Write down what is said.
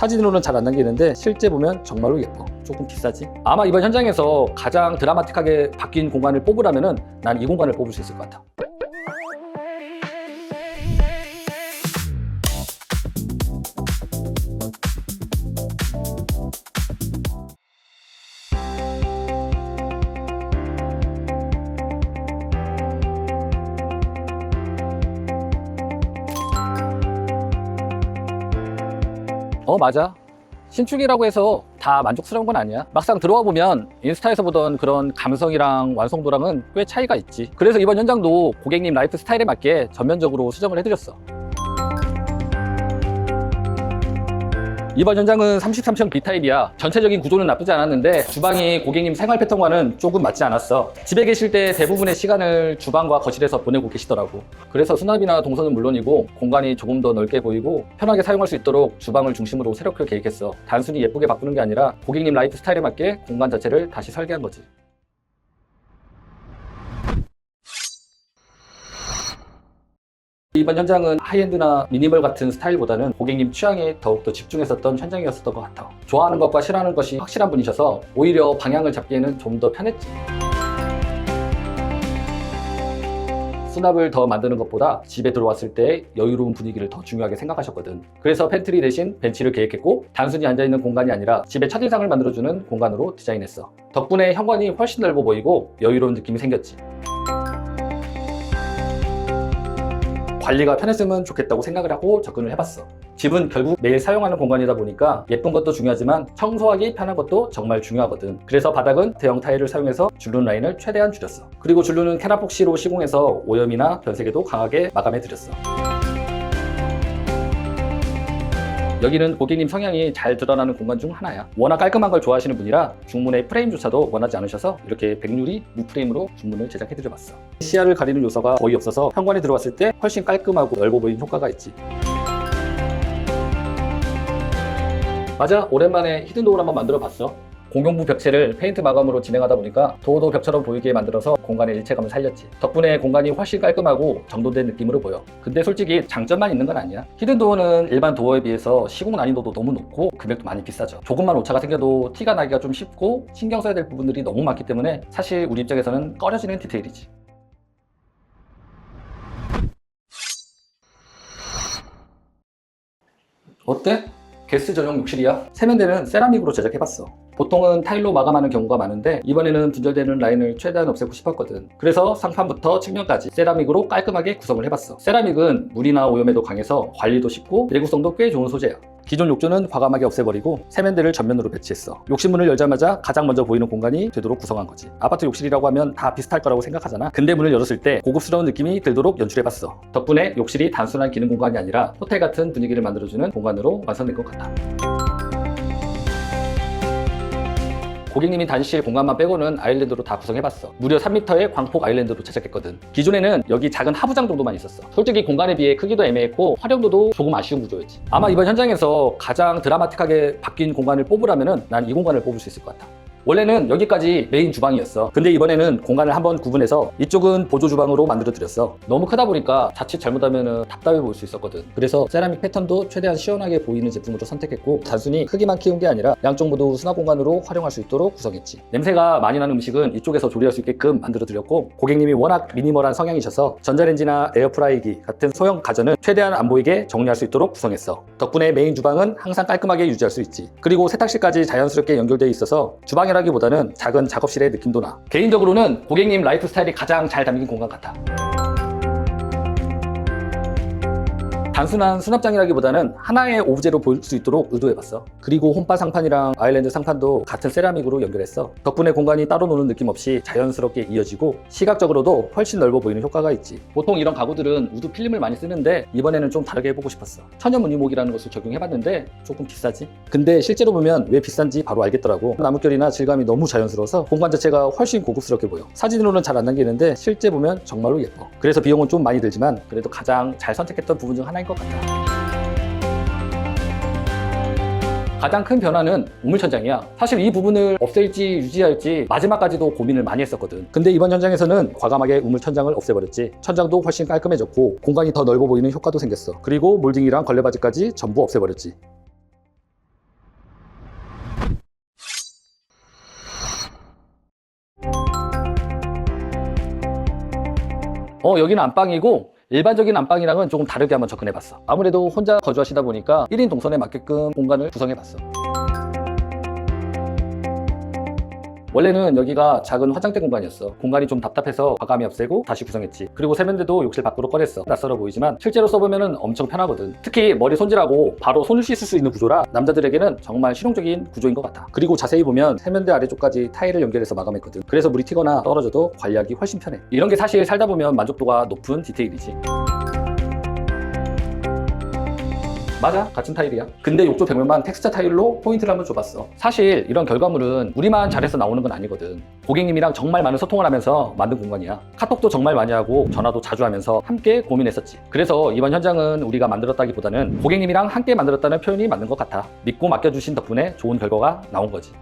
사진으로는 잘 안 남기는데 실제 보면 정말로 예뻐. 조금 비싸지? 아마 이번 현장에서 가장 드라마틱하게 바뀐 공간을 뽑으라면은 난 이 공간을 뽑을 수 있을 것 같아. 맞아. 신축이라고 해서 다 만족스러운 건 아니야. 막상 들어와 보면 인스타에서 보던 그런 감성이랑 완성도랑은 꽤 차이가 있지. 그래서 이번 현장도 고객님 라이프 스타일에 맞게 전면적으로 수정을 해드렸어. 이번 현장은 33평 B타입이야. 전체적인 구조는 나쁘지 않았는데 주방이 고객님 생활 패턴과는 조금 맞지 않았어. 집에 계실 때 대부분의 시간을 주방과 거실에서 보내고 계시더라고. 그래서 수납이나 동선은 물론이고 공간이 조금 더 넓게 보이고 편하게 사용할 수 있도록 주방을 중심으로 새롭게 계획했어. 단순히 예쁘게 바꾸는 게 아니라 고객님 라이프 스타일에 맞게 공간 자체를 다시 설계한 거지. 이번 현장은 하이엔드나 미니멀 같은 스타일보다는 고객님 취향에 더욱더 집중했었던 현장이었던 것 같아. 좋아하는 것과 싫어하는 것이 확실한 분이셔서 오히려 방향을 잡기에는 좀 더 편했지. 수납을 더 만드는 것보다 집에 들어왔을 때 여유로운 분위기를 더 중요하게 생각하셨거든. 그래서 팬트리 대신 벤치를 계획했고 단순히 앉아있는 공간이 아니라 집의 첫인상을 만들어주는 공간으로 디자인했어. 덕분에 현관이 훨씬 넓어 보이고 여유로운 느낌이 생겼지. 관리가 편했으면 좋겠다고 생각을 하고 접근을 해봤어. 집은 결국 매일 사용하는 공간이다 보니까 예쁜 것도 중요하지만 청소하기 편한 것도 정말 중요하거든. 그래서 바닥은 대형 타일을 사용해서 줄눈 라인을 최대한 줄였어. 그리고 줄눈은 캐라폭시로 시공해서 오염이나 변색에도 강하게 마감해드렸어. 여기는 고객님 성향이 잘 드러나는 공간 중 하나야. 워낙 깔끔한 걸 좋아하시는 분이라 중문의 프레임조차도 원하지 않으셔서 이렇게 백유리 무프레임으로 중문을 제작해드려봤어. 시야를 가리는 요소가 거의 없어서 현관에 들어왔을 때 훨씬 깔끔하고 넓어 보이는 효과가 있지. 맞아, 오랜만에 히든도어를 한번 만들어봤어. 공용부 벽체를 페인트 마감으로 진행하다 보니까 도어도 벽처럼 보이게 만들어서 공간의 일체감을 살렸지. 덕분에 공간이 훨씬 깔끔하고 정돈된 느낌으로 보여. 근데 솔직히 장점만 있는 건 아니야. 히든도어는 일반 도어에 비해서 시공 난이도도 너무 높고 금액도 많이 비싸죠. 조금만 오차가 생겨도 티가 나기가 좀 쉽고 신경 써야 될 부분들이 너무 많기 때문에 사실 우리 입장에서는 꺼려지는 디테일이지. 어때? 게스트 전용 욕실이야. 세면대는 세라믹으로 제작해봤어. 보통은 타일로 마감하는 경우가 많은데 이번에는 분절되는 라인을 최대한 없애고 싶었거든. 그래서 상판부터 측면까지 세라믹으로 깔끔하게 구성을 해봤어. 세라믹은 물이나 오염에도 강해서 관리도 쉽고 내구성도 꽤 좋은 소재야. 기존 욕조는 과감하게 없애버리고 세면대를 전면으로 배치했어. 욕실문을 열자마자 가장 먼저 보이는 공간이 되도록 구성한 거지. 아파트 욕실이라고 하면 다 비슷할 거라고 생각하잖아. 근데 문을 열었을 때 고급스러운 느낌이 들도록 연출해봤어. 덕분에 욕실이 단순한 기능 공간이 아니라 호텔 같은 분위기를 만들어주는 공간으로 완성된 것 같아. 고객님이 다니실 공간만 빼고는 아일랜드로 다 구성해봤어. 무려 3m의 광폭 아일랜드로 제작했거든. 기존에는 여기 작은 하부장 정도만 있었어. 솔직히 공간에 비해 크기도 애매했고 활용도도 조금 아쉬운 구조였지. 아마 이번 현장에서 가장 드라마틱하게 바뀐 공간을 뽑으라면은 난 이 공간을 뽑을 수 있을 것 같아. 원래는 여기까지 메인 주방이었어. 근데 이번에는 공간을 한번 구분해서 이쪽은 보조 주방으로 만들어 드렸어. 너무 크다 보니까 자칫 잘못하면 답답해 보일 수 있었거든. 그래서 세라믹 패턴도 최대한 시원하게 보이는 제품으로 선택했고 단순히 크기만 키운 게 아니라 양쪽 모두 수납 공간으로 활용할 수 있도록 구성했지. 냄새가 많이 나는 음식은 이쪽에서 조리할 수 있게끔 만들어 드렸고 고객님이 워낙 미니멀한 성향이셔서 전자레인지나 에어프라이기 같은 소형 가전은 최대한 안 보이게 정리할 수 있도록 구성했어. 덕분에 메인 주방은 항상 깔끔하게 유지할 수 있지. 그리고 세탁실까지 자연스럽게 연결되어 있어서 주방이랑 보다는 작은 작업실의 느낌도 나. 개인적으로는 고객님 라이프 스타일이 가장 잘 담긴 공간 같아. 단순한 수납장이라기보다는 하나의 오브제로 보일 수 있도록 의도해봤어. 그리고 홈바 상판이랑 아일랜드 상판도 같은 세라믹으로 연결했어. 덕분에 공간이 따로 노는 느낌 없이 자연스럽게 이어지고 시각적으로도 훨씬 넓어 보이는 효과가 있지. 보통 이런 가구들은 우드 필름을 많이 쓰는데 이번에는 좀 다르게 해보고 싶었어. 천연 무늬목이라는 것을 적용해봤는데 조금 비싸지? 근데 실제로 보면 왜 비싼지 바로 알겠더라고. 나뭇결이나 질감이 너무 자연스러워서 공간 자체가 훨씬 고급스럽게 보여. 사진으로는 잘 안 남기는데 실제 보면 정말로 예뻐. 그래서 비용은 좀 많이 들지만 그래도 가장 잘 선택했던 부분 중 하나인 것 같아. 가장 큰 변화는 우물천장이야. 사실 이 부분을 없앨지 유지할지 마지막까지도 고민을 많이 했었거든. 근데 이번 현장에서는 과감하게 우물천장을 없애버렸지. 천장도 훨씬 깔끔해졌고 공간이 더 넓어 보이는 효과도 생겼어. 그리고 몰딩이랑 걸레바지까지 전부 없애버렸지. 여기는 안방이고 일반적인 안방이랑은 조금 다르게 한번 접근해봤어. 아무래도 혼자 거주하시다 보니까 1인 동선에 맞게끔 공간을 구성해봤어. 원래는 여기가 작은 화장대 공간이었어. 공간이 좀 답답해서 과감히 없애고 다시 구성했지. 그리고 세면대도 욕실 밖으로 꺼냈어. 낯설어 보이지만 실제로 써보면 엄청 편하거든. 특히 머리 손질하고 바로 손을 씻을 수 있는 구조라 남자들에게는 정말 실용적인 구조인 것 같아. 그리고 자세히 보면 세면대 아래쪽까지 타일을 연결해서 마감했거든. 그래서 물이 튀거나 떨어져도 관리하기 훨씬 편해. 이런 게 사실 살다 보면 만족도가 높은 디테일이지. 맞아, 같은 타일이야. 근데 욕조 벽면만 텍스처 타일로 포인트를 한번 줘봤어. 사실 이런 결과물은 우리만 잘해서 나오는 건 아니거든. 고객님이랑 정말 많은 소통을 하면서 만든 공간이야. 카톡도 정말 많이 하고 전화도 자주 하면서 함께 고민했었지. 그래서 이번 현장은 우리가 만들었다기보다는 고객님이랑 함께 만들었다는 표현이 맞는 것 같아. 믿고 맡겨주신 덕분에 좋은 결과가 나온 거지.